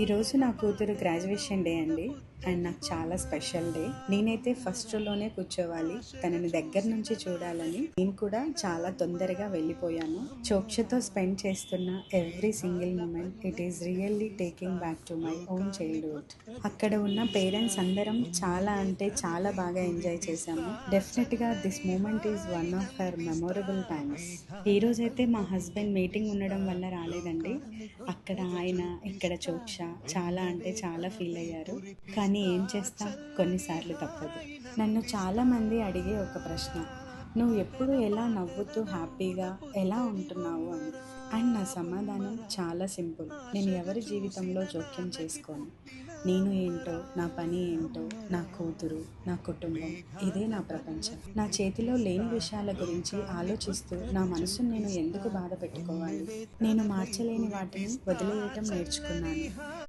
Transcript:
ఈరోజు నా కూతురు గ్రాడ్యుయేషన్ డే అండి. అండ్ నాకు చాలా స్పెషల్ డే. నేనైతే ఫస్ట్ రోలోనే కూర్చోవాలి, తనని దగ్గర నుంచి చూడాలని నేను కూడా చాలా తొందరగా వెళ్ళిపోయాను. చోక్షతో స్పెండ్ చేస్తున్న every single moment it is really taking back to my own childhood. అక్కడ ఉన్న పేరెంట్స్ అందరం చాలా అంటే చాలా బాగా ఎంజాయ్ చేశాము. డెఫినెట్గా this moment is one of her memorable times. ఈ రోజైతే మా హస్బెండ్ మీటింగ్ ఉండడం వల్ల రాలేదండి. అక్కడ ఆయన, ఇక్కడ చోక్ష చాలా అంటే చాలా ఫీల్ అయ్యారు. కానీ ఏం చేస్తాం, కొన్నిసార్లు తప్పదు. నన్ను చాలామంది అడిగే ఒక ప్రశ్న, నువ్వు ఎప్పుడు ఎలా నవ్వుతూ హ్యాపీగా ఎలా ఉంటున్నావు అని. అండ్ నా సమాధానం చాలా సింపుల్. నేను ఎవరి జీవితంలో జోక్యం చేసుకోను. నేను ఏంటో, నా పని ఏంటో, నా కూతురు, నా కుటుంబం, ఇదే నా ప్రపంచం. నా చేతిలో లేని విషయాల గురించి ఆలోచిస్తూ నా మనసును నేను ఎందుకు బాధ పెట్టుకోవాలి. నేను మార్చలేని వాటిని వదిలేయటం నేర్చుకున్నాను.